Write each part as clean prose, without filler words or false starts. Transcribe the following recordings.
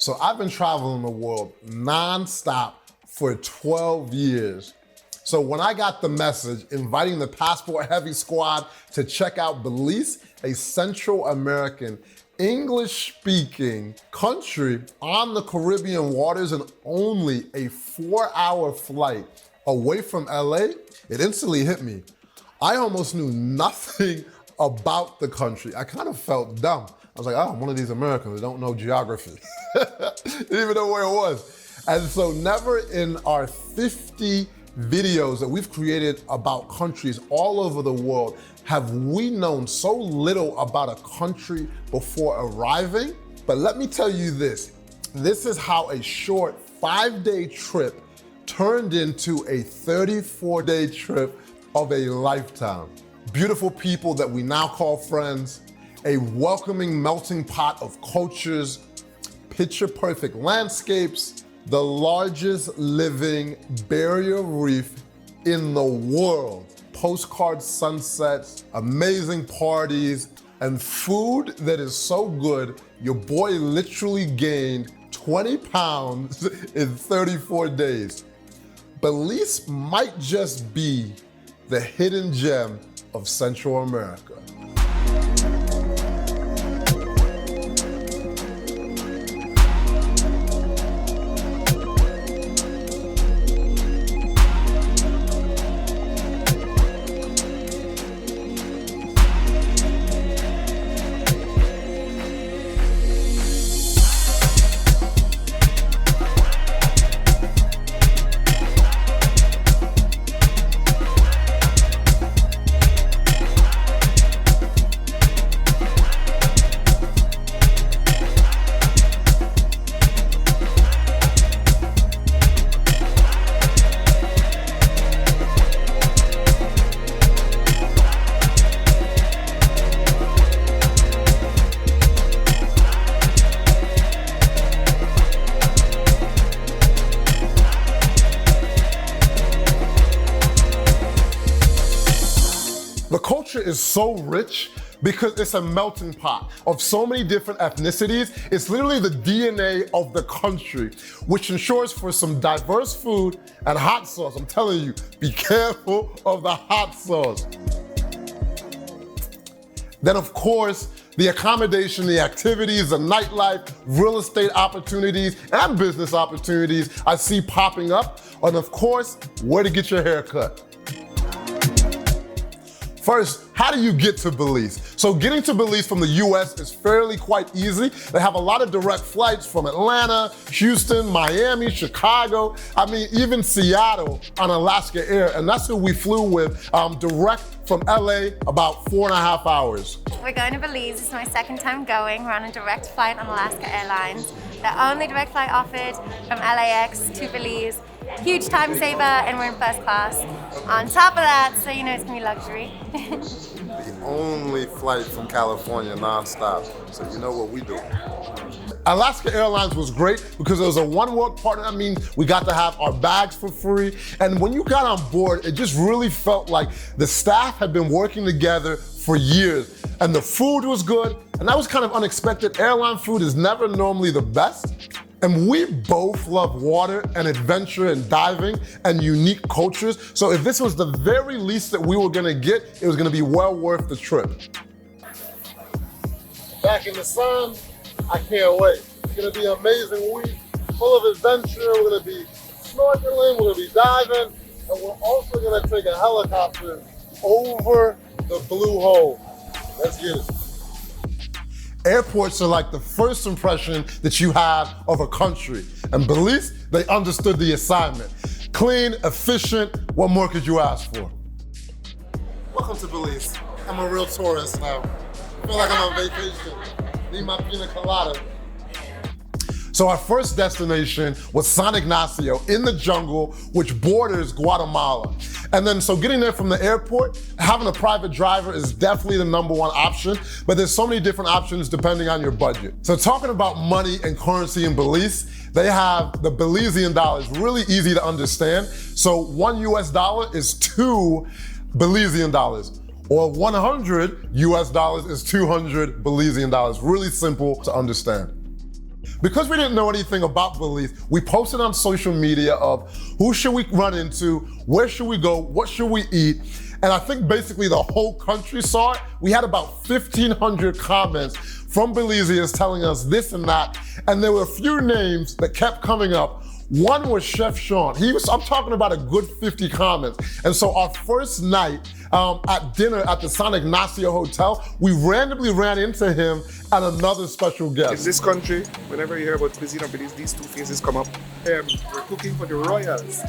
So I've been traveling the world non-stop for 12 years. So when I got the message inviting the PassportHeavy squad to check out Belize, a Central American English-speaking country on the Caribbean waters and only a 4-hour flight away from LA, it instantly hit me. I almost knew nothing about the country. I kind of felt dumb. I was like, oh, I'm one of these Americans that don't know geography. Didn't even know where it was. And so never in our 50 videos that we've created about countries all over the world have we known so little about a country before arriving. But let me tell you this is how a short 5-day trip turned into a 34-day trip of a lifetime. Beautiful people that we now call friends, a welcoming melting pot of cultures, picture-perfect landscapes, the largest living barrier reef in the world, postcard sunsets, amazing parties, and food that is so good, your boy literally gained 20 pounds in 34 days. Belize might just be the hidden gem of Central America. The culture is so rich because it's a melting pot of so many different ethnicities. It's literally the DNA of the country, which ensures for some diverse food and hot sauce. I'm telling you, be careful of the hot sauce. Then of course, the accommodation, the activities, the nightlife, real estate opportunities, and business opportunities I see popping up. And of course, where to get your hair cut. First, how do you get to Belize? So getting to Belize from the US is fairly quite easy. They have a lot of direct flights from Atlanta, Houston, Miami, Chicago, even Seattle on Alaska Air, and that's who we flew with, direct from LA, about 4.5 hours. We're going to Belize. It's my second time going. We're on a direct flight on Alaska Airlines. The only direct flight offered from LAX to Belize. Huge time saver, and we're in first class. On top of that, so you know it's gonna be luxury. The only flight from California nonstop, so you know what we do. Alaska Airlines was great because it was a one-world partner. That means we got to have our bags for free. And when you got on board, it just really felt like the staff had been working together for years. And the food was good, and that was kind of unexpected. Airline food is never normally the best. And we both love water and adventure and diving and unique cultures. So if this was the very least that we were gonna get, it was gonna be well worth the trip. Back in the sun, I can't wait. It's gonna be an amazing week, full of adventure. We're gonna be snorkeling, we're gonna be diving, and we're also gonna take a helicopter over the Blue Hole. Let's get it. Airports are like the first impression that you have of a country. And Belize, they understood the assignment. Clean, efficient, what more could you ask for? Welcome to Belize. I'm a real tourist now. I feel like I'm on vacation. Need my pina colada. So our first destination was San Ignacio in the jungle, which borders Guatemala. And then, so getting there from the airport, having a private driver is definitely the #1 option, but there's so many different options depending on your budget. So talking about money and currency in Belize, they have the Belizean dollar. It's really easy to understand. So $1 US is 2 Belizean dollars, or $100 US is 200 Belizean dollars. Really simple to understand. Because we didn't know anything about Belize, we posted on social media of who should we run into, where should we go, what should we eat, and I think basically the whole country saw it. We had about 1,500 comments from Belizeans telling us this and that, and there were a few names that kept coming up. One was Chef Sean. I'm talking about a good 50 comments. And so our first night at dinner at the San Ignacio Hotel, we randomly ran into him and another special guest. In this country, whenever you hear about cuisine of Belize, these two faces come up. We're cooking for the royals.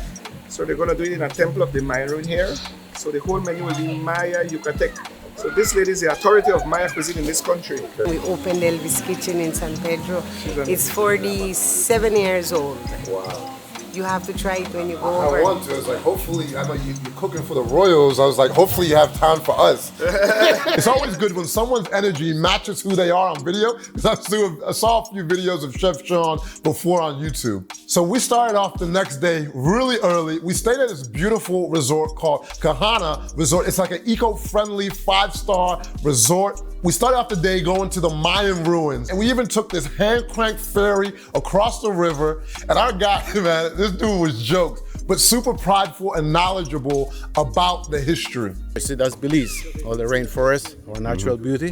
So they're gonna do it in a temple of the Mayan ruin here. So the whole menu will be Maya Yucatec. So this lady is the authority of Maya cuisine in this country. We opened Elvis Kitchen in San Pedro. It's 47 years old. Wow. You have to try it when you go I over. want to. It's like, hopefully, I know you're cooking for the royals. I was like, hopefully you have time for us. It's always good when someone's energy matches who they are on video. Because I saw a few videos of Chef Sean before on YouTube. So we started off the next day really early. We stayed at this beautiful resort called Kahana Resort. It's like an eco-friendly 5-star resort. We started off the day going to the Mayan ruins, and we even took this hand-cranked ferry across the river, and our guy, man, this dude was jokes, but super prideful and knowledgeable about the history. You see, that's Belize, all the rainforest, our natural beauty.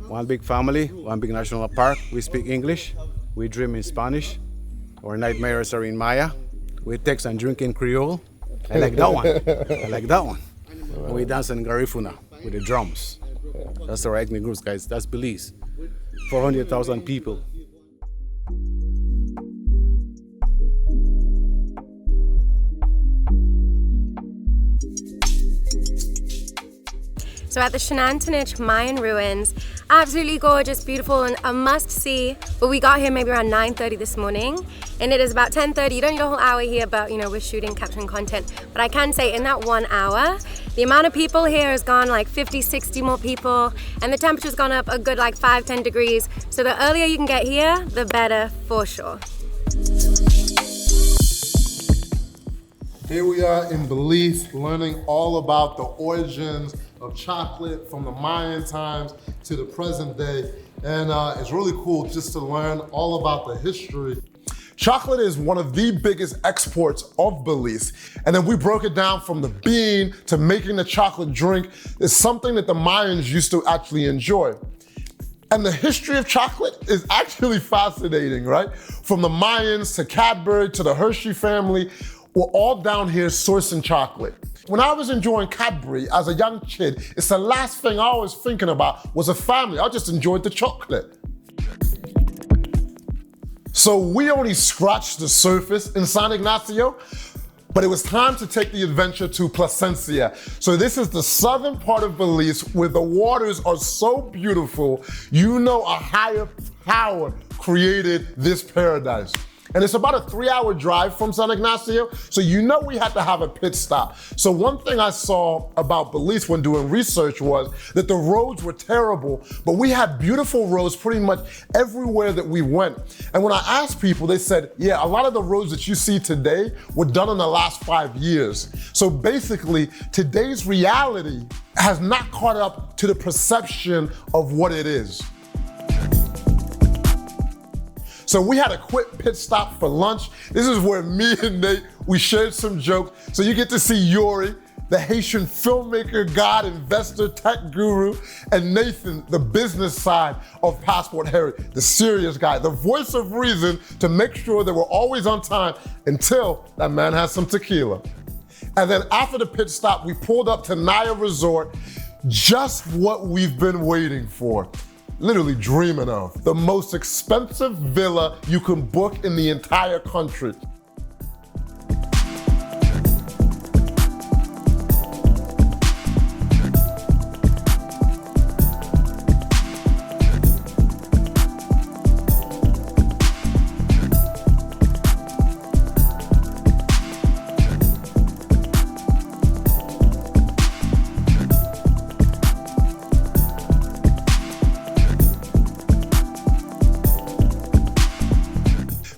One big family, one big national park. We speak English, we dream in Spanish. Our nightmares are in Maya. We text and drink in Creole. I like that one, I like that one. And we dance in Garifuna with the drums. That's our ethnic groups, guys. That's Belize. 400,000 people. So at the Shenantonich Mayan ruins, absolutely gorgeous, beautiful, and a must-see. But we got here maybe around 9:30 this morning, and it is about 10:30. You don't need a whole hour here, but we're shooting, capturing content. But I can say in that 1 hour, the amount of people here has gone like 50, 60 more people, and the temperature's gone up a good like 5, 10 degrees. So the earlier you can get here, the better for sure. Here we are in Belize, learning all about the origins of chocolate from the Mayan times to the present day. And it's really cool just to learn all about the history. Chocolate is one of the biggest exports of Belize. And then we broke it down from the bean to making the chocolate drink. It's something that the Mayans used to actually enjoy. And the history of chocolate is actually fascinating, right? From the Mayans to Cadbury to the Hershey family, we're all down here sourcing chocolate. When I was enjoying Cadbury as a young kid, it's the last thing I was thinking about was a family. I just enjoyed the chocolate. So we only scratched the surface in San Ignacio, but it was time to take the adventure to Placencia. So this is the southern part of Belize where the waters are so beautiful, a higher power created this paradise. And it's about a 3-hour drive from San Ignacio, so we had to have a pit stop. So one thing I saw about Belize when doing research was that the roads were terrible, but we had beautiful roads pretty much everywhere that we went. And when I asked people, they said, yeah, a lot of the roads that you see today were done in the last 5 years. So basically, today's reality has not caught up to the perception of what it is. So we had a quick pit stop for lunch. This is where me and Nate, we shared some jokes. So you get to see Yuri, the Haitian filmmaker, God, investor, tech guru, and Nathan, the business side of PassportHeavy, the serious guy, the voice of reason to make sure that we're always on time until that man has some tequila. And then after the pit stop, we pulled up to Naya Resort, just what we've been waiting for. Literally dreaming of. The most expensive villa you can book in the entire country.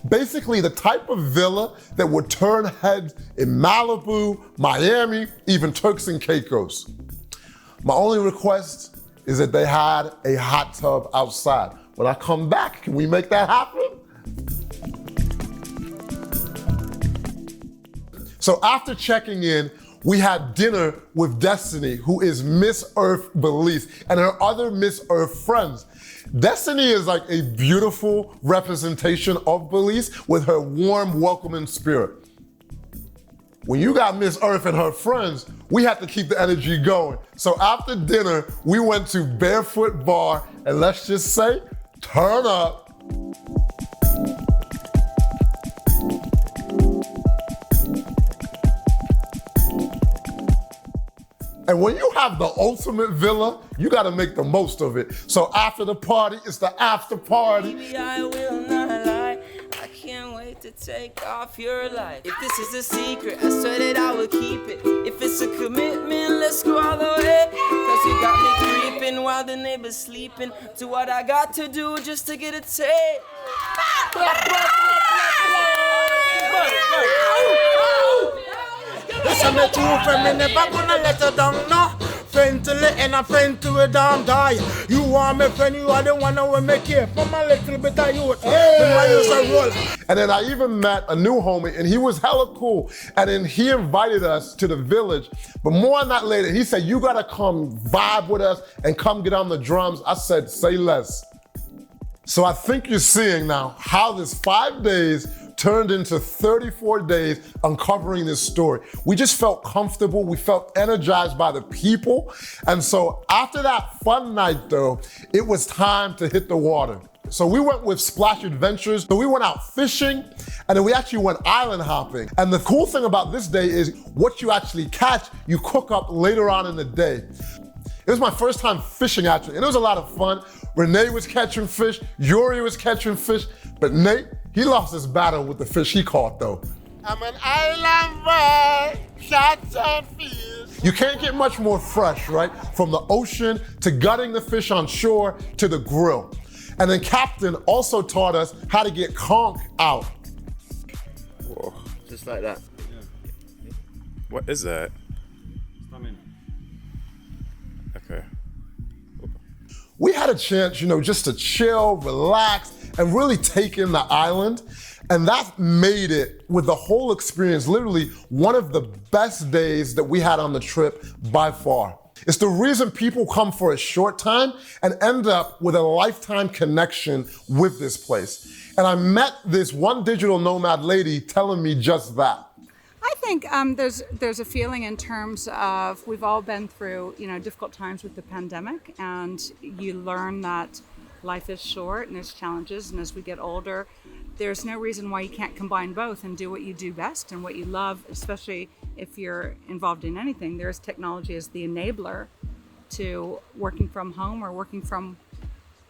Basically the type of villa that would turn heads in Malibu, Miami, even Turks and Caicos. My only request is that they had a hot tub outside. when I come back. Can we make that happen? So after checking in, we had dinner with Destiny, who is Miss Earth Belize, and her other Miss Earth friends. Destiny is like a beautiful representation of Belize with her warm, welcoming spirit. When you got Miss Earth and her friends, we had to keep the energy going. So after dinner, we went to Barefoot Bar, and let's just say, turn up. And when you have the ultimate villa, you gotta make the most of it. So after the party, it's the after party. Baby, I will not lie. I can't wait to take off your life. If this is a secret, I swear that I will keep it. If it's a commitment, let's go all the way. Cause you got me creeping while the neighbor's sleeping. Do what I got to do just to get a taste. Listen, me two friend, me never gonna let her down, no. Friend to the end, a friend to a damn die. You are my friend, you are the one that will make care for my little bit of youth. And then I even met a new homie, and he was hella cool. And then he invited us to the village. But more on that later. He said, you gotta come vibe with us and come get on the drums. I said, say less. So I think you're seeing now how this 5 days turned into 34 days uncovering this story. We just felt comfortable, we felt energized by the people. And so after that fun night though, it was time to hit the water. So we went with Splash Adventures, so we went out fishing, and then we actually went island hopping. And the cool thing about this day is what you actually catch, you cook up later on in the day. It was my first time fishing actually, and it was a lot of fun. Renee was catching fish, Yuri was catching fish, but Nate, he lost his battle with the fish he caught though. I'm an island boy, shots and fish. You can't get much more fresh, right? From the ocean, to gutting the fish on shore, to the grill. And then Captain also taught us how to get conch out. Whoa, just like that. What is that? Okay. We had a chance, just to chill, relax, and really take in the island. And that made it, with the whole experience, literally one of the best days that we had on the trip by far. It's the reason people come for a short time and end up with a lifetime connection with this place. And I met this one digital nomad lady telling me just that. I think there's a feeling in terms of we've all been through difficult times with the pandemic, and you learn that life is short and there's challenges, and as we get older, there's no reason why you can't combine both and do what you do best and what you love, especially if you're involved in anything. There's technology as the enabler to working from home or working from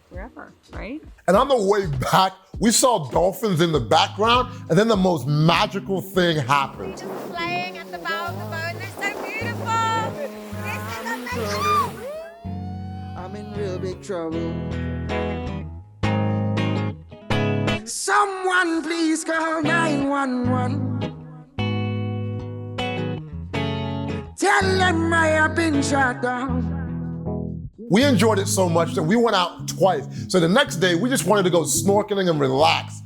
wherever, right? And on the way back, we saw dolphins in the background, and then the most magical thing happened. Just playing at the bow of the boat, and they're so beautiful. This is amazing. I'm in real big trouble. Someone please call 911. Tell them I have been shot down. We enjoyed it so much that we went out twice. So the next day, we just wanted to go snorkeling and relax.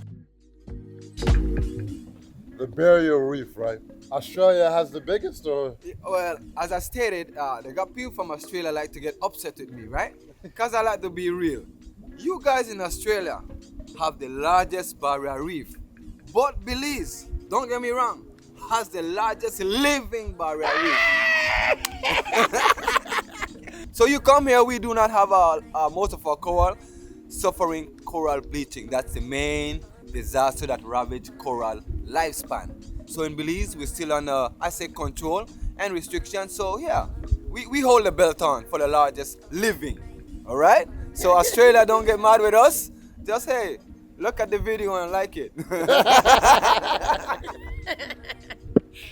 The Barrier Reef, right? Australia has the biggest, or? Well, as I stated, they got people from Australia like to get upset with me, right? Because I like to be real. You guys in Australia have the largest barrier reef. But Belize, don't get me wrong, has the largest living barrier reef. So you come here, we do not have most of our coral suffering coral bleaching. That's the main disaster that ravaged coral lifespan. So in Belize, we're still under, control and restriction. So yeah, we hold the belt on for the largest living, all right? So Australia, don't get mad with us. Just, hey, look at the video and like it.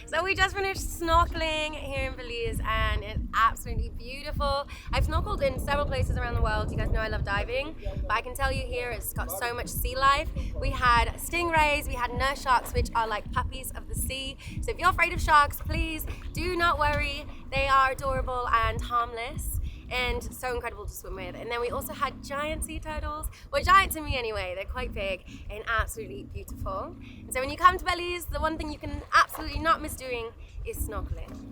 So we just finished snorkeling here in Belize, and it's absolutely beautiful. I've snorkeled in several places around the world. You guys know I love diving, but I can tell you here it's got so much sea life. We had stingrays, we had nurse sharks, which are like puppies of the sea. So if you're afraid of sharks, please do not worry. They are adorable and harmless. and so incredible to swim with. And then we also had giant sea turtles, well, giant to me anyway, they're quite big and absolutely beautiful. And so when you come to Belize, the one thing you can absolutely not miss doing is snorkeling.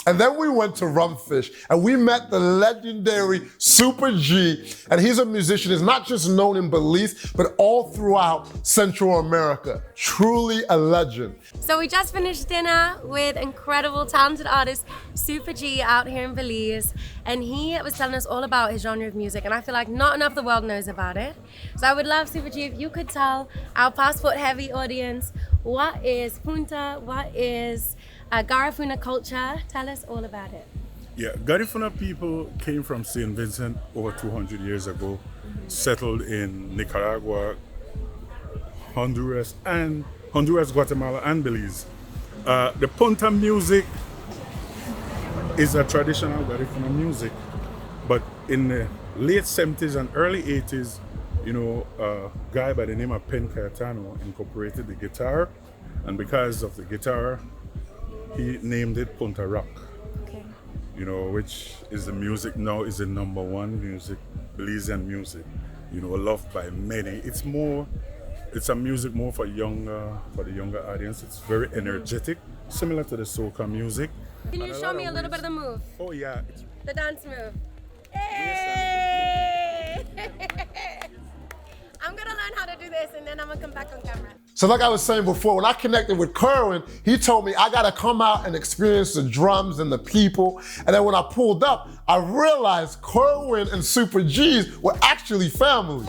And then we went to Rumfish and we met the legendary Supa G. And he's a musician, he's not just known in Belize, but all throughout Central America. Truly a legend. So we just finished dinner with incredible, talented artist Supa G out here in Belize. And he was telling us all about his genre of music. And I feel like not enough of the world knows about it. So I would love, Supa G, if you could tell our passport-heavy audience, what is Punta, what is Garifuna culture? Tell us all about it. Yeah, Garifuna people came from St. Vincent over 200 years ago, settled in Nicaragua, Honduras, Guatemala, and Belize. The Punta music is a traditional Garifuna music, but in the late 70s and early 80s, a guy by the name of Pen Cayetano incorporated the guitar, and because of the guitar, he named it Punta Rock. Okay. Which is the music now is the #1 music, Belizean music. Loved by many. It's a music more for the younger audience. It's very energetic, similar to the soca music. Can you show me a little bit of the move? Oh yeah. The dance move. Hey! I'm gonna learn how to do this and then I'm gonna come back on camera. So like I was saying before, when I connected with Kerwin, he told me I gotta come out and experience the drums and the people. And then when I pulled up, I realized Kerwin and Supa G's were actually family.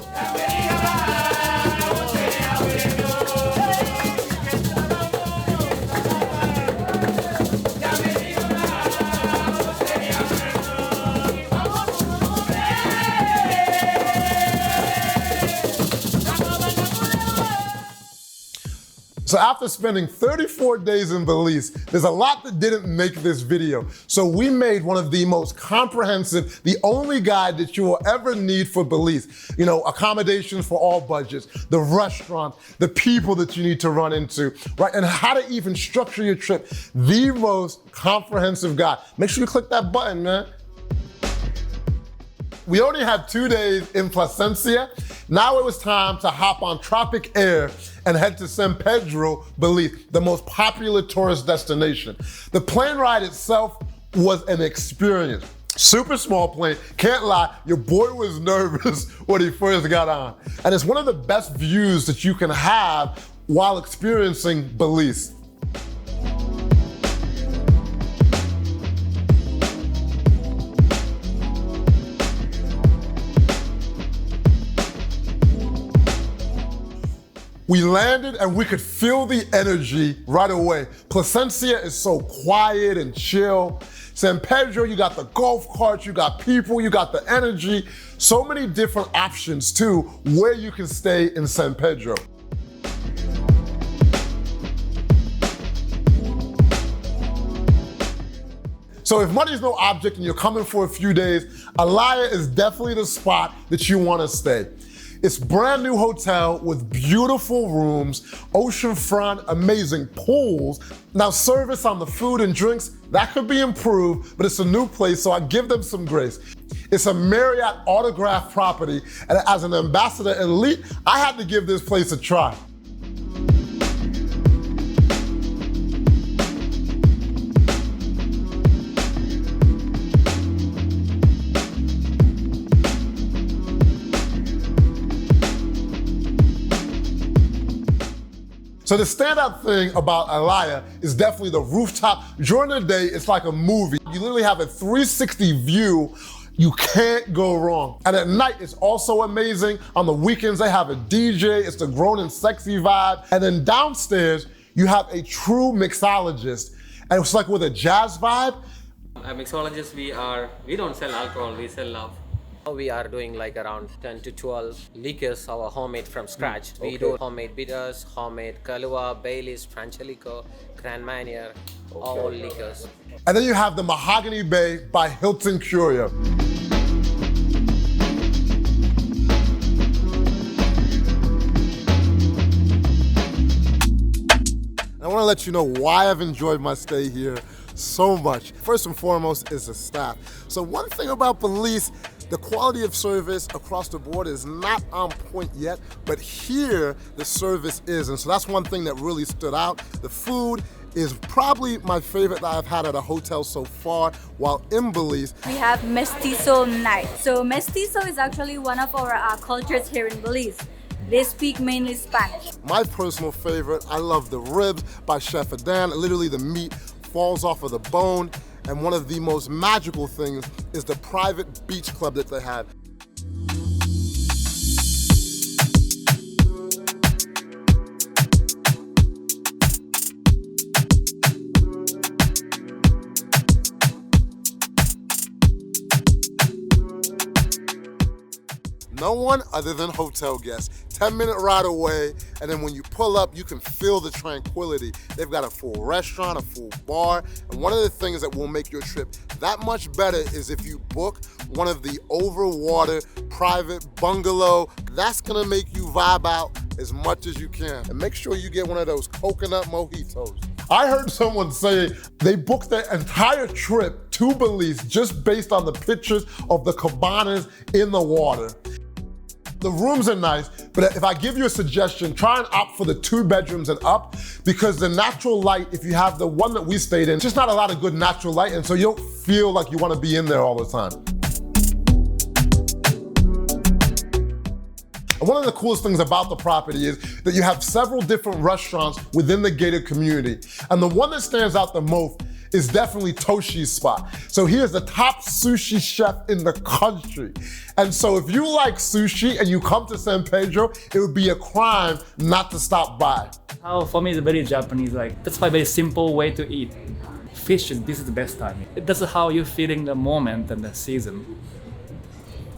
So after spending 34 days in Belize, there's a lot that didn't make this video. So we made one of the most comprehensive, the only guide that you will ever need for Belize. Accommodations for all budgets, the restaurant, the people that you need to run into, right? And how to even structure your trip. The most comprehensive guide. Make sure you click that button, man. We only had 2 days in Placencia. Now it was time to hop on Tropic Air and head to San Pedro, Belize, the most popular tourist destination. The plane ride itself was an experience. Super small plane, can't lie, your boy was nervous when he first got on. And it's one of the best views that you can have while experiencing Belize. We landed and we could feel the energy right away. Placencia is so quiet and chill. San Pedro, you got the golf carts, you got people, you got the energy. So many different options too, where you can stay in San Pedro. So if money's no object and you're coming for a few days, Alaya is definitely the spot that you wanna stay. It's brand new hotel with beautiful rooms, oceanfront, amazing pools. Now service on the food and drinks, that could be improved, but it's a new place, so I give them some grace. It's a Marriott autographed property, and as an ambassador elite, I had to give this place a try. So the standout thing about Alaya is definitely the rooftop. During the day, it's like a movie. You literally have a 360 view. You can't go wrong. And at night, it's also amazing. On the weekends, they have a DJ. It's the grown and sexy vibe. And then downstairs, you have a true mixologist. And it's like with a jazz vibe. As mixologists, we don't sell alcohol, we sell love. We are doing like around 10 to 12 liquors, our homemade from scratch. We do homemade bitters, homemade Kahlua, Baileys, Francelico, Grand Marnier, all liquors. And then you have the Mahogany Bay by Hilton Curia. I want to let you know why I've enjoyed my stay here so much. First and foremost is the staff. So one thing about Belize, the quality of service across the board is not on point yet, but here the service is. And so that's one thing that really stood out. The food is probably my favorite that I've had at a hotel so far while in Belize. We have mestizo night. So mestizo is actually one of our cultures here in Belize. They speak mainly Spanish. My personal favorite, I love the ribs by Chef Adan. Literally the meat falls off of the bone. And one of the most magical things is the private beach club that they have. No one other than hotel guests. 10-minute ride away, and then when you pull up, you can feel the tranquility. They've got a full restaurant, a full bar, and one of the things that will make your trip that much better is if you book one of the overwater private bungalow. That's gonna make you vibe out as much as you can. And make sure you get one of those coconut mojitos. I heard someone say they booked their entire trip to Belize just based on the pictures of the cabanas in the water. The rooms are nice, but if I give you a suggestion, try and opt for the 2 bedrooms and up, because the natural light, if you have the one that we stayed in, just not a lot of good natural light, and so you don't feel like you want to be in there all the time. And one of the coolest things about the property is that you have several different restaurants within the gated community. And the one that stands out the most is definitely Toshi's spot. So he is the top sushi chef in the country. And so if you like sushi and you come to San Pedro, it would be a crime not to stop by. For me, it's very Japanese, that's my very simple way to eat. Fish, this is the best time. That's how you're feeling the moment and the season.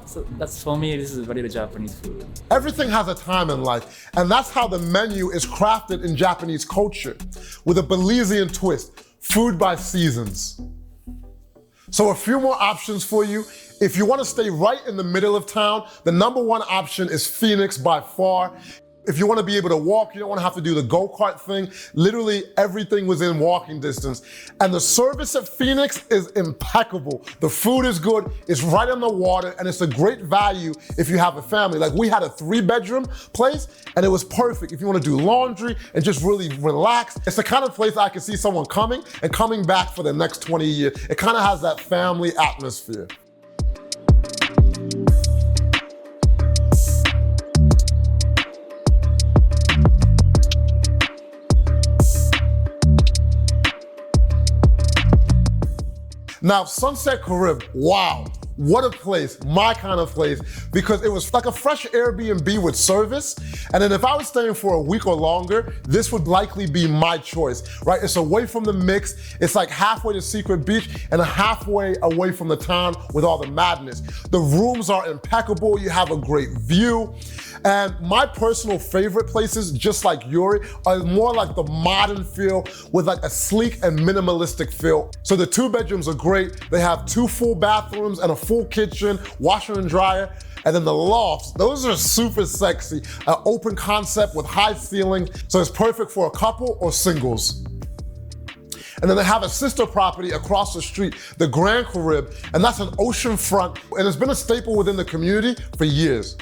So that's, for me, this is very Japanese food. Everything has a time in life, and that's how the menu is crafted in Japanese culture, with a Belizean twist. Food by seasons. So a few more options for you. If you want to stay right in the middle of town, the #1 option is Phoenix by far. If you want to be able to walk, you don't want to have to do the go-kart thing. Literally everything was in walking distance. And the service at Phoenix is impeccable. The food is good, it's right on the water, and it's a great value if you have a family. Like we had a 3-bedroom place, and it was perfect if you want to do laundry and just really relax. It's the kind of place I can see someone coming and coming back for the next 20 years. It kind of has that family atmosphere. Now, Sunset Carib, wow. What a place, my kind of place, because it was like a fresh Airbnb with service. And then if I was staying for a week or longer, this would likely be my choice, right? It's away from the mix. It's like halfway to Secret Beach and halfway away from the town with all the madness. The rooms are impeccable. You have a great view. And my personal favorite places, just like Yuri, are more like the modern feel with like a sleek and minimalistic feel. So the 2 bedrooms are great. They have 2 full bathrooms and a full kitchen, washer and dryer. And then the lofts, those are super sexy. An open concept with high ceilings, so it's perfect for a couple or singles. And then they have a sister property across the street, the Grand Carib, and that's an oceanfront, and it's been a staple within the community for years.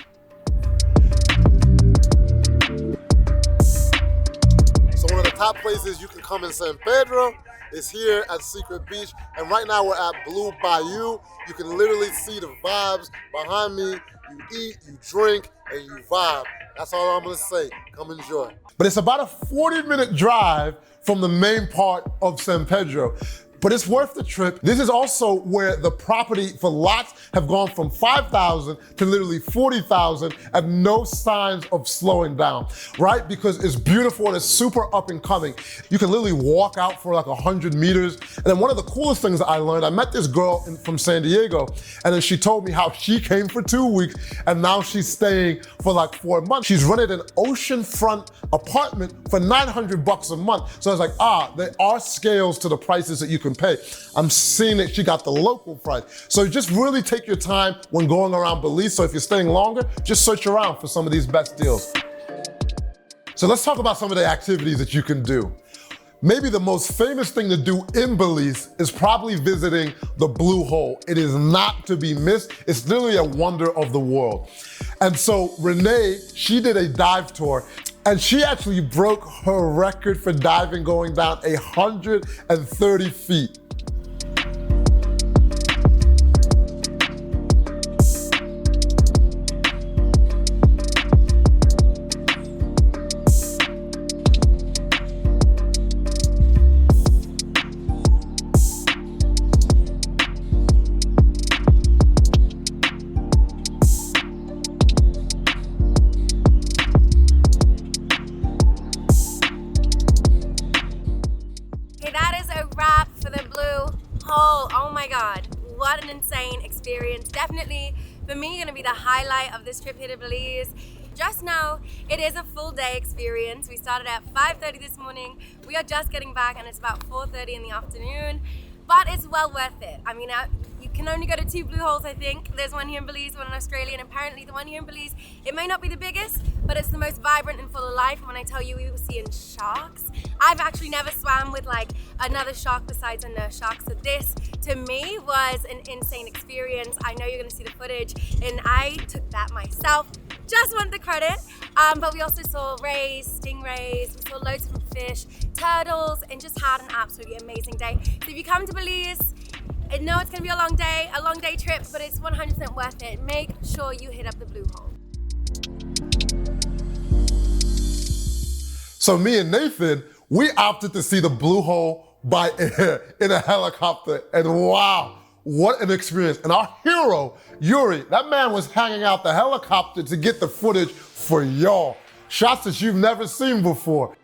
So one of the top places you can come in San Pedro is here at Secret Beach, and right now we're at Blue Bayou. You can literally see the vibes behind me. You eat, you drink, and you vibe. That's all I'm gonna say. Come enjoy. But it's about a 40-minute drive from the main part of San Pedro. But it's worth the trip. This is also where the property for lots have gone from 5,000 to literally 40,000 and no signs of slowing down, right? Because it's beautiful and it's super up and coming. You can literally walk out for like 100 meters. And then one of the coolest things that I learned, I met this girl from San Diego, and then she told me how she came for 2 weeks and now she's staying for like 4 months. She's rented an oceanfront apartment for $900 a month. So I was like, there are scales to the prices that you can pay. I'm seeing that she got the local price. So just really take your time when going around Belize. So if you're staying longer, just search around for some of these best deals. So let's talk about some of the activities that you can do. Maybe the most famous thing to do in Belize is probably visiting the Blue Hole. It is not to be missed. It's literally a wonder of the world. And so Renee, she did a dive tour, and she actually broke her record for diving, going down 130 feet. What an insane experience. Definitely, for me, gonna be the highlight of this trip here to Belize. Just know, it is a full day experience. We started at 5:30 this morning. We are just getting back and it's about 4:30 in the afternoon, but it's well worth it. I mean, you can only go to 2 Blue Holes, I think. There's one here in Belize, one in Australia, and apparently the one here in Belize, it may not be the biggest, but it's the most vibrant and full of life. And when I tell you we were seeing sharks, I've actually never swam with like another shark besides a nurse shark. So this, to me, was an insane experience. I know you're gonna see the footage, and I took that myself. Just want the credit. But we also saw rays, stingrays, we saw loads of fish, turtles, and just had an absolutely amazing day. So if you come to Belize, I know it's gonna be a long day trip, but it's 100% worth it. Make sure you hit up the Blue Hole. So me and Nathan, we opted to see the Blue Hole by air in a helicopter, and wow, what an experience. And our hero, Yuri, that man was hanging out the helicopter to get the footage for y'all. Shots that you've never seen before.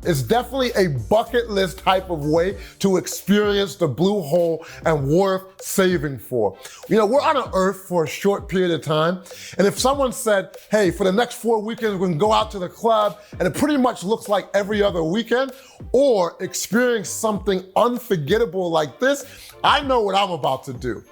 It's definitely a bucket list type of way to experience the Blue Hole and worth saving for. You know, we're on Earth for a short period of time, and if someone said, hey, for the next 4 weekends, we can go out to the club, and it pretty much looks like every other weekend, or experience something unforgettable like this, I know what I'm about to do.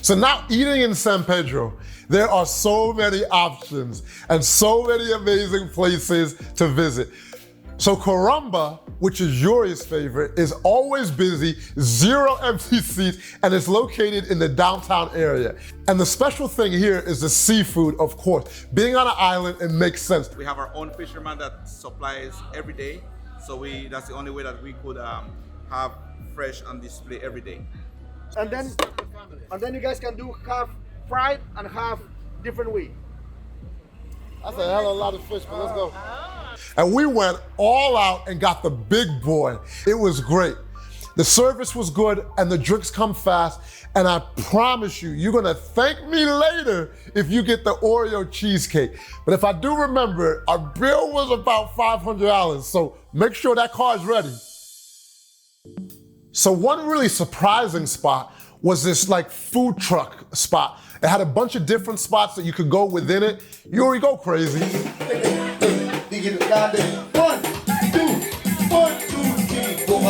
So now eating in San Pedro, there are so many options and so many amazing places to visit. So Caramba, which is Yuri's favorite, is always busy, 0 empty seats, and it's located in the downtown area. And the special thing here is the seafood, of course. Being on an island, it makes sense. We have our own fisherman that supplies every day, so that's the only way that we could have fresh on display every day. And then you guys can do half fried and half different way. That's a hell of a lot of fish, but let's go. And we went all out and got the big boy. It was great. The service was good and the drinks come fast, and I promise you, you're gonna thank me later if you get the Oreo cheesecake. But if I do remember, our bill was about $500, so make sure that card's ready. So one really surprising spot was this like food truck spot. It had a bunch of different spots that you could go within it. Yuri, go crazy. 1, 2, 1, 2, 3, 4.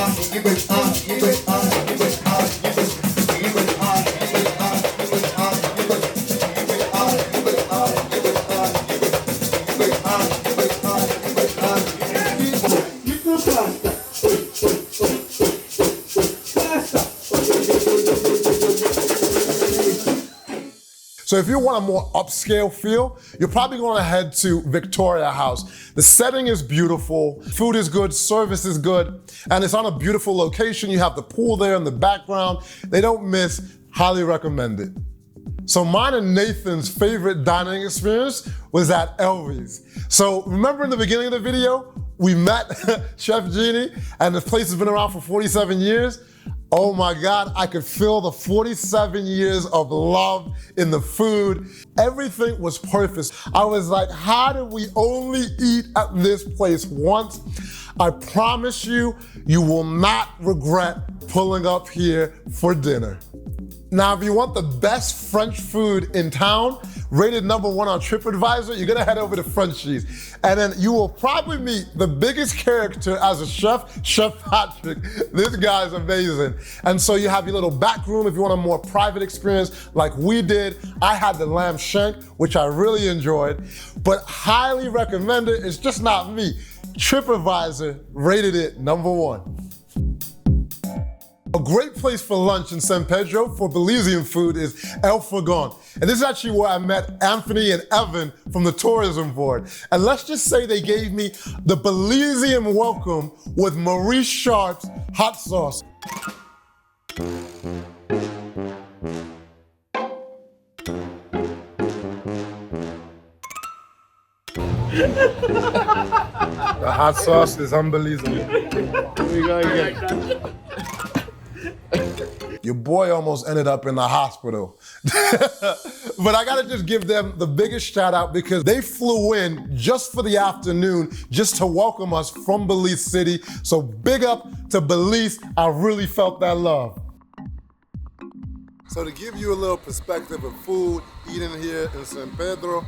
So if you want a more upscale feel, you're probably gonna head to Victoria House. The setting is beautiful, food is good, service is good, and it's on a beautiful location. You have the pool there in the background. They don't miss, highly recommend it. So mine and Nathan's favorite dining experience was at Elvis. So remember in the beginning of the video, we met Chef Jeannie, and the place has been around for 47 years. Oh my God, I could feel the 47 years of love in the food. Everything was perfect. I was like, how did we only eat at this place once? I promise you, you will not regret pulling up here for dinner. Now, if you want the best French food in town, rated #1 on TripAdvisor, you're gonna head over to Frenchie's. And then you will probably meet the biggest character as a chef, Chef Patrick. This guy's amazing. And so you have your little back room if you want a more private experience like we did. I had the lamb shank, which I really enjoyed, but highly recommend it. It's just not me. TripAdvisor rated it #1. A great place for lunch in San Pedro for Belizean food is El Fogón. And this is actually where I met Anthony and Evan from the tourism board. And let's just say they gave me the Belizean welcome with Maurice Sharp's hot sauce. The hot sauce is unbelievable. We go again. Your boy almost ended up in the hospital. But I gotta just give them the biggest shout out because they flew in just for the afternoon just to welcome us from Belize City. So big up to Belize, I really felt that love. So to give you a little perspective of food, eating here in San Pedro,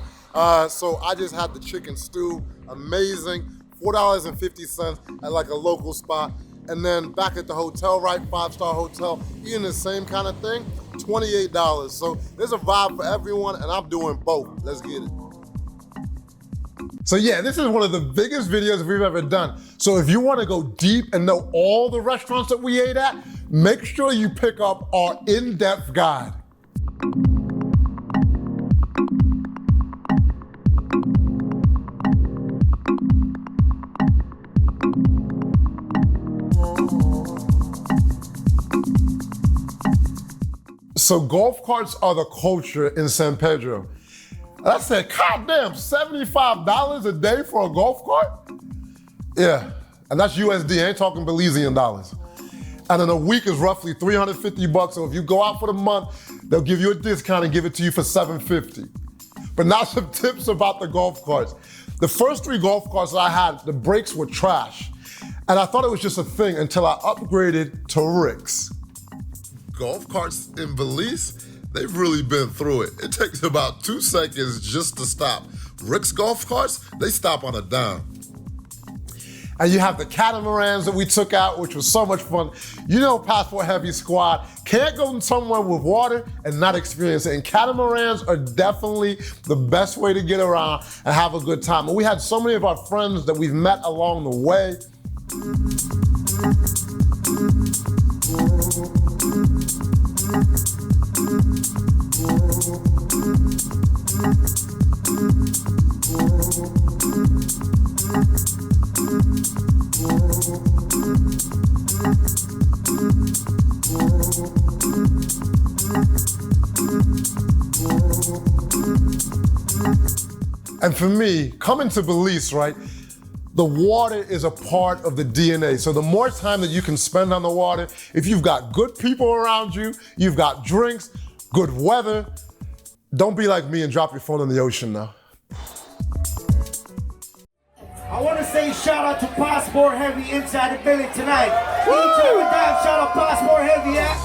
so I just had the chicken stew, amazing, $4.50 at like a local spot. And then back at the hotel, right, 5-star hotel, eating the same kind of thing, $28. So there's a vibe for everyone, and I'm doing both. Let's get it. So yeah, this is one of the biggest videos we've ever done. So if you want to go deep and know all the restaurants that we ate at, make sure you pick up our in-depth guide. So golf carts are the culture in San Pedro. And I said, God damn, $75 a day for a golf cart? Yeah, and that's USD, I ain't talking Belizean dollars. And in a week is roughly $350, so if you go out for the month, they'll give you a discount and give it to you for $750. But now some tips about the golf carts. The first 3 golf carts that I had, the brakes were trash. And I thought it was just a thing until I upgraded to Rick's. Golf carts in Belize, they've really been through it. It takes about 2 seconds just to stop. Rick's golf carts, they stop on a dime. And you have the catamarans that we took out, which was so much fun. You know, PassportHeavy squad can't go somewhere with water and not experience it. And catamarans are definitely the best way to get around and have a good time. And we had so many of our friends that we've met along the way. And for me, coming to Belize, right, the water is a part of the DNA. So the more time that you can spend on the water, if you've got good people around you, you've got drinks, good weather, don't be like me and drop your phone in the ocean now. I want to say shout out to PassportHeavy inside the building tonight. Each and every time, shout out PassportHeavy, yeah?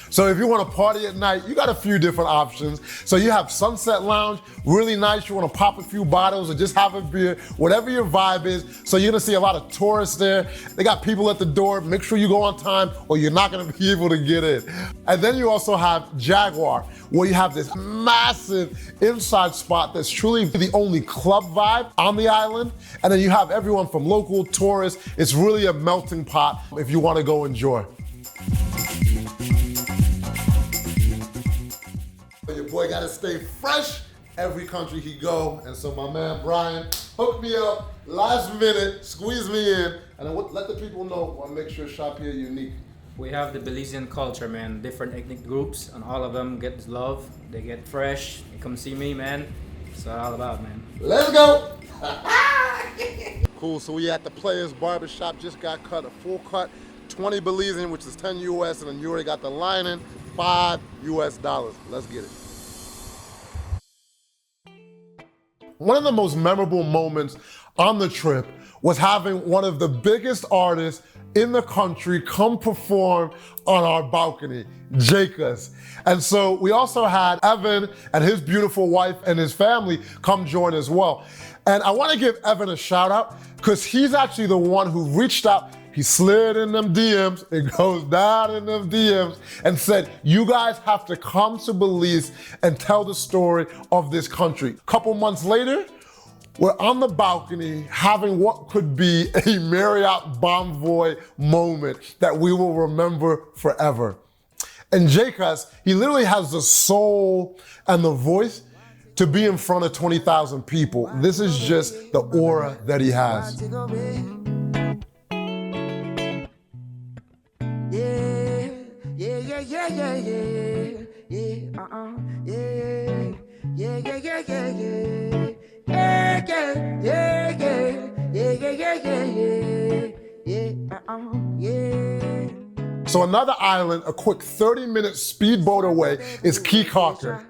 So if you want to party at night, you got a few different options. So you have Sunset Lounge, really nice. You want to pop a few bottles or just have a beer, whatever your vibe is. So you're going to see a lot of tourists there. They got people at the door. Make sure you go on time or you're not going to be able to get in. And then you also have Jaguar, where you have this massive inside spot that's truly the only club vibe on the island. And then you have everyone from local tourists. It's really a melting pot if you want to go enjoy. Your boy gotta stay fresh every country he go. And so my man Brian hooked me up last minute, squeezed me in, and let the people know, I make sure shop here unique. We have the Belizean culture, man, different ethnic groups, and all of them get love, they get fresh, they come see me, man. That's what it's all about, man. Let's go! Cool, so we at the Players Barbershop, just got cut a full cut, 20 Belizean, which is 10 US, and then you already got the lining, $5 US. Let's get it. One of the most memorable moments on the trip was having one of the biggest artists in the country come perform on our balcony, Jacobs. And so we also had Evan and his beautiful wife and his family come join as well. And I wanna give Evan a shout out because he's actually the one who reached out. He slid in them DMs, it goes down in them DMs, and said, you guys have to come to Belize and tell the story of this country. A couple months later, we're on the balcony having what could be a Marriott Bonvoy moment that we will remember forever. And Jacobs, he literally has the soul and the voice to be in front of 20,000 people. This is just the aura that he has. So another island, a quick 30-minute speedboat away, is Caulker.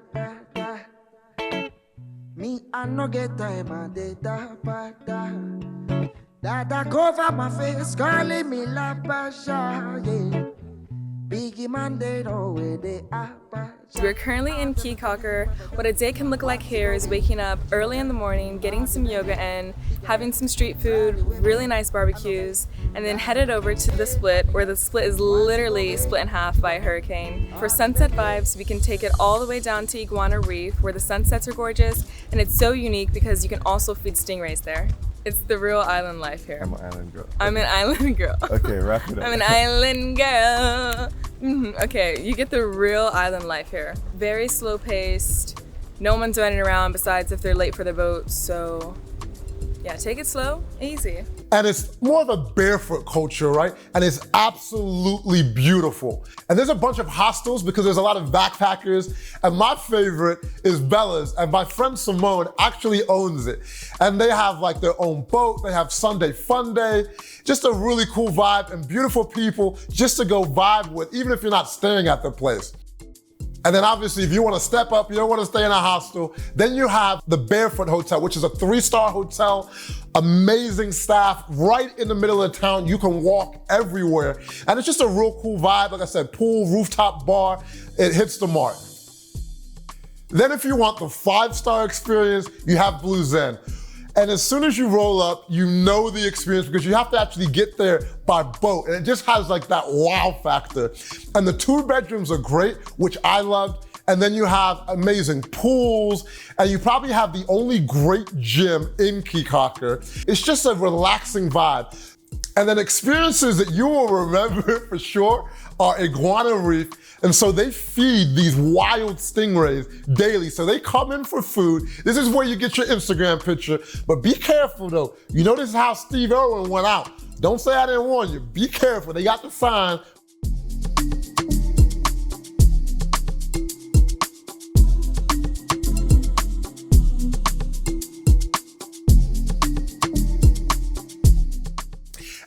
Me, I no get time and data pada. Data cover my face, calling me la pasha, yeah. Biggie man, they know where they are. We're currently in Caulker. What a day can look like here is waking up early in the morning, getting some yoga in, having some street food, really nice barbecues, and then headed over to the split, where the split is literally split in half by a hurricane. For sunset vibes, we can take it all the way down to Iguana Reef, where the sunsets are gorgeous, and it's so unique because you can also feed stingrays there. It's the real island life here. I'm an island girl. I'm an island girl. Okay, wrap it up. I'm an island girl. Okay, you get the real island life here. Very slow paced. No one's running around besides if they're late for their boat. So yeah, take it slow, easy. And it's more of a barefoot culture, right? And it's absolutely beautiful. And there's a bunch of hostels because there's a lot of backpackers. And my favorite is Bella's. And my friend Simone actually owns it. And they have like their own boat. They have Sunday Fun Day. Just a really cool vibe and beautiful people just to go vibe with, even if you're not staying at the place. And then obviously, if you want to step up, you don't want to stay in a hostel, then you have the Barefoot Hotel, which is a 3-star hotel, amazing staff, right in the middle of the town. You can walk everywhere. And it's just a real cool vibe. Like I said, pool, rooftop bar, it hits the mark. Then if you want the 5-star experience, you have Blue Zen. And as soon as you roll up, you know the experience because you have to actually get there by boat. And it just has like that wow factor. And the 2 bedrooms are great, which I loved. And then you have amazing pools, and you probably have the only great gym in Caulker. It's just a relaxing vibe. And then experiences that you will remember for sure are Iguana Reef. And so they feed these wild stingrays daily. So they come in for food. This is where you get your Instagram picture. But be careful though. You know this is how Steve Irwin went out. Don't say I didn't warn you. Be careful. They got the sign.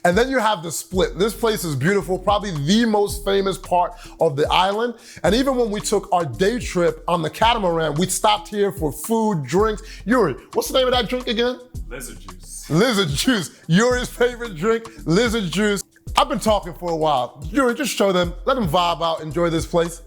And then you have the split. This place is beautiful, probably the most famous part of the island. And even when we took our day trip on the catamaran, we stopped here for food, drinks. Yuri, what's the name of that drink again? Lizard juice. Lizard juice. Yuri's favorite drink, lizard juice. I've been talking for a while. Yuri, just show them, let them vibe out, enjoy this place.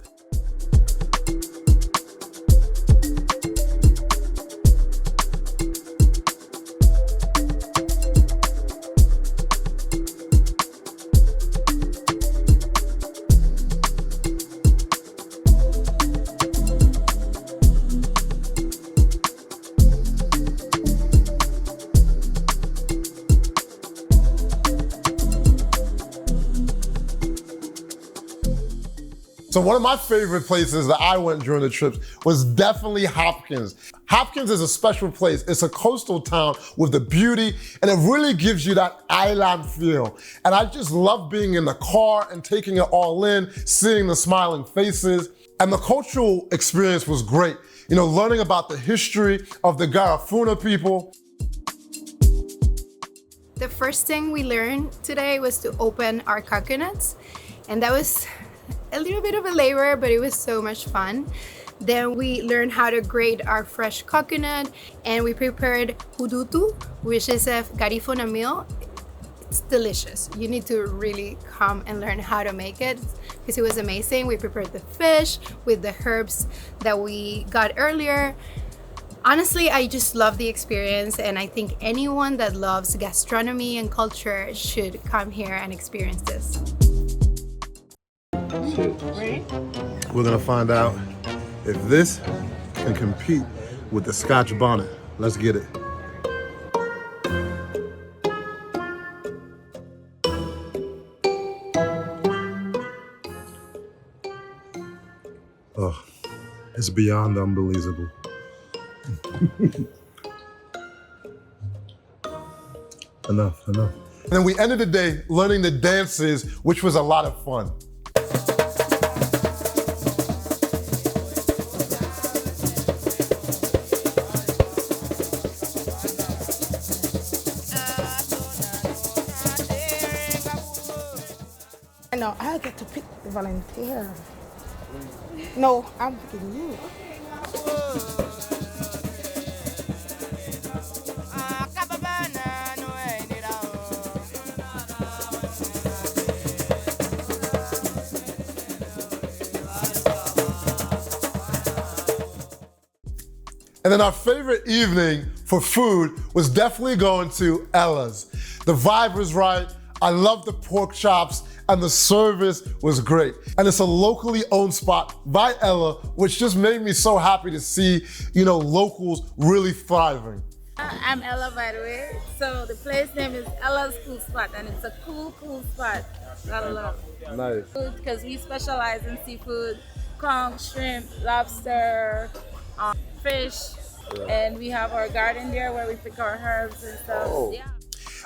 So one of my favorite places that I went during the trips was definitely Hopkins. Hopkins is a special place. It's a coastal town with the beauty, and it really gives you that island feel. And I just love being in the car and taking it all in, seeing the smiling faces. And the cultural experience was great. You know, learning about the history of the Garifuna people. The first thing we learned today was to open our coconuts, and that was a little bit of a labor, but it was so much fun. Then we learned how to grate our fresh coconut, and we prepared hudutu, which is a garifuna meal. It's delicious. You need to really come and learn how to make it because it was amazing. We prepared the fish with the herbs that we got earlier. Honestly, I just love the experience, and I think anyone that loves gastronomy and culture should come here and experience this. We're gonna find out if this can compete with the Scotch bonnet. Let's get it. Oh, it's beyond unbelievable. Enough. And then we ended the day learning the dances, which was a lot of fun. No, I get to pick the volunteer. No, I'm picking you. And then our favorite evening for food was definitely going to Ella's. The vibe was right. I love the pork chops, and the service was great. And it's a locally owned spot by Ella, which just made me so happy to see, locals really thriving. I'm Ella, by the way. So the place name is Ella's Cool Spot, and it's a cool spot. Gotta love. Nice. Because we specialize in seafood, conch, shrimp, lobster, fish, and we have our garden there where we pick our herbs and stuff. Oh. Yeah.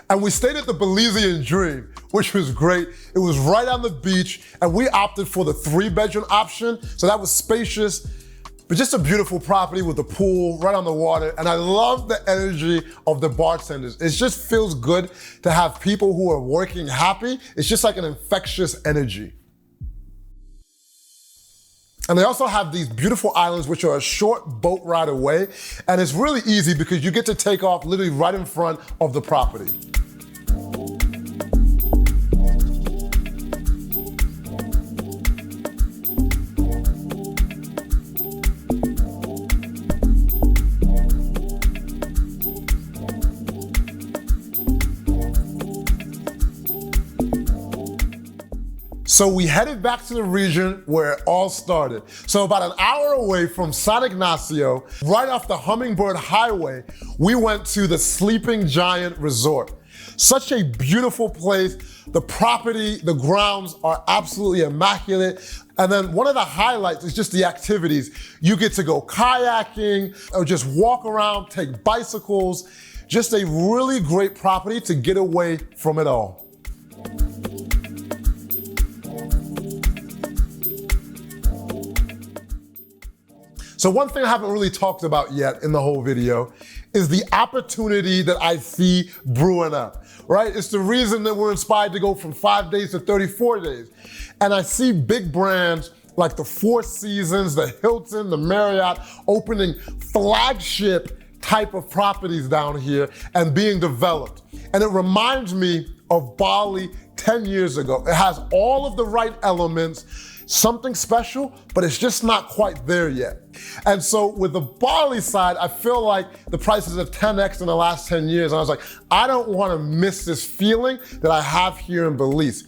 And we stayed at the Belizean Dream, which was great. It was right on the beach, and we opted for the 3-bedroom option, so that was spacious, but just a beautiful property with a pool right on the water. And I love the energy of the bartenders. It just feels good to have people who are working happy. It's just like an infectious energy. And they also have these beautiful islands, which are a short boat ride away. And it's really easy because you get to take off literally right in front of the property. So we headed back to the region where it all started. So about an hour away from San Ignacio, right off the Hummingbird Highway, we went to the Sleeping Giant Resort. Such a beautiful place. The property, the grounds are absolutely immaculate. And then one of the highlights is just the activities. You get to go kayaking or just walk around, take bicycles. Just a really great property to get away from it all. So one thing I haven't really talked about yet in the whole video is the opportunity that I see brewing up, right? It's the reason that we're inspired to go from 5 days to 34 days. And I see big brands like the Four Seasons, the Hilton, the Marriott, opening flagship type of properties down here and being developed. And it reminds me of Bali 10 years ago. It has all of the right elements, something special, but it's just not quite there yet. And so with the Bali side, I feel like the prices have 10x in the last 10 years. And I was like, I don't want to miss this feeling that I have here in Belize.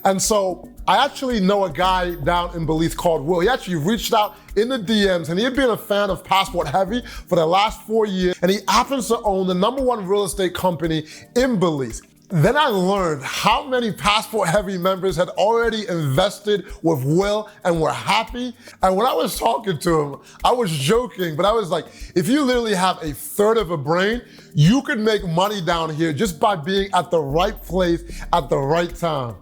And so I actually know a guy down in Belize called Will. He actually reached out in the DMs, and he had been a fan of PassportHeavy for the last 4 years, and he happens to own the #1 real estate company in Belize. Then I learned how many PassportHeavy members had already invested with Will and were happy. And when I was talking to him, I was joking, but I was like, if you literally have a third of a brain, you could make money down here just by being at the right place at the right time.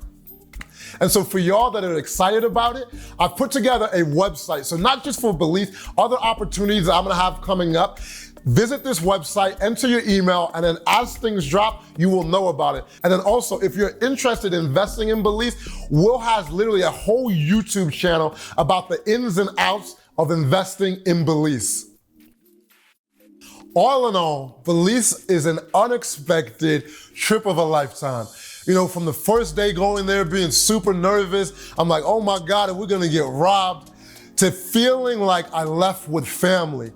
And so for y'all that are excited about it, I've put together a website. So not just for Belize, other opportunities that I'm gonna have coming up. Visit this website, enter your email, and then as things drop, you will know about it. And then also, if you're interested in investing in Belize, Will has literally a whole YouTube channel about the ins and outs of investing in Belize. All in all, Belize is an unexpected trip of a lifetime. You know, from the first day going there, being super nervous, I'm like, oh my God, are we gonna get robbed? To feeling like I left with family.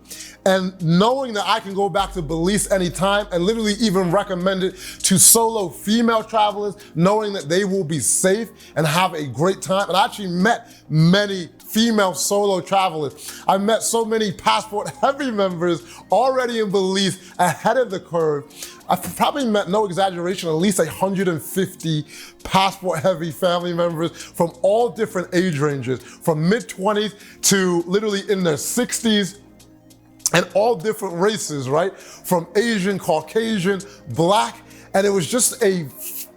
And knowing that I can go back to Belize anytime and literally even recommend it to solo female travelers, knowing that they will be safe and have a great time. And I actually met many female solo travelers. I met so many PassportHeavy members already in Belize ahead of the curve. I've probably met, no exaggeration, at least 150 PassportHeavy family members from all different age ranges, from mid-20s to literally in their 60s, and all different races, right? From Asian, Caucasian, Black, and it was just a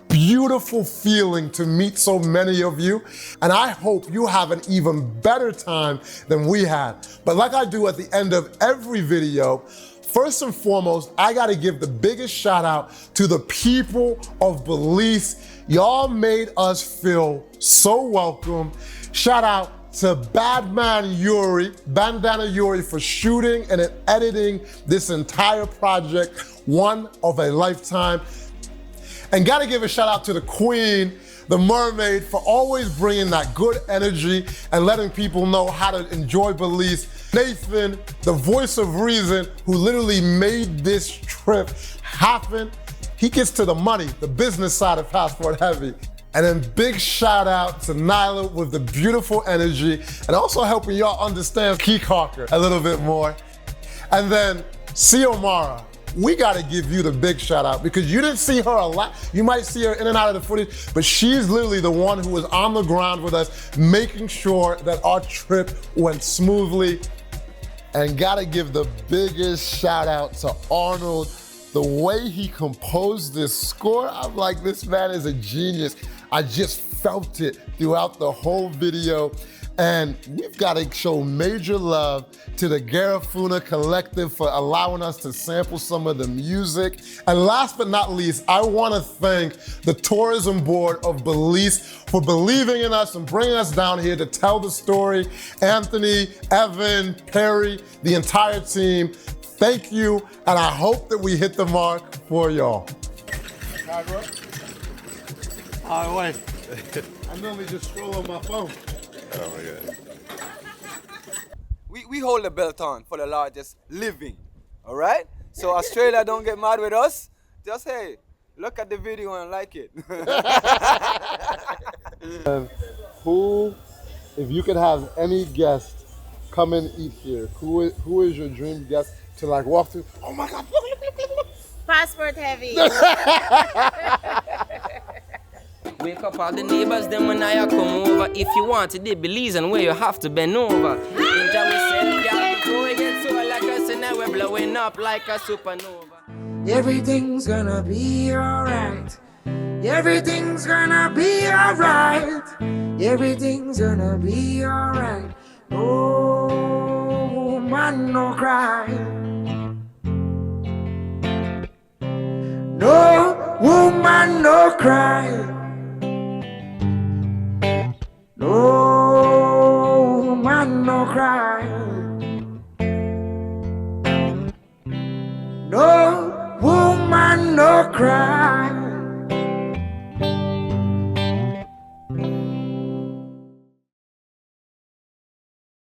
beautiful feeling to meet so many of you, and I hope you have an even better time than we had. But like I do at the end of every video, first and foremost, I gotta give the biggest shout out to the people of Belize. Y'all made us feel so welcome. Shout out to Bandana Yuri for shooting and editing this entire project, one of a lifetime. And gotta give a shout out to the Queen, the Mermaid, for always bringing that good energy and letting people know how to enjoy Belize. Nathan, the voice of reason, who literally made this trip happen. He gets to the money, the business side of PassportHeavy. And then big shout out to Nyla with the beautiful energy and also helping y'all understand Caulker a little bit more. And then Xiomara, we gotta give you the big shout out because you didn't see her a lot. You might see her in and out of the footage, but she's literally the one who was on the ground with us, making sure that our trip went smoothly. And gotta give the biggest shout out to Arnold. The way he composed this score, I'm like, this man is a genius. I just felt it throughout the whole video. And we've got to show major love to the Garifuna Collective for allowing us to sample some of the music. And last but not least, I want to thank the Tourism Board of Belize for believing in us and bringing us down here to tell the story. Anthony, Evan, Perry, the entire team, thank you, and I hope that we hit the mark for y'all. All right. I normally just scroll on my phone. Oh my God. We hold the belt on for the largest living, all right? So Australia, don't get mad with us. Just, hey, look at the video and like it. Who, if you could have any guest come and eat here, who is your dream guest to like walk through? Oh my God. PassportHeavy. Wake up all the neighbors, then when I come over. If you want to, they Belize and where you have to bend over. Enjoy yourself, girl, before it gets so like us, and now we're blowing up like a supernova. Everything's gonna be alright. Everything's gonna be alright. Everything's gonna be alright. Oh, man, no cry. No woman, no cry. No man, no cry. No woman, no cry.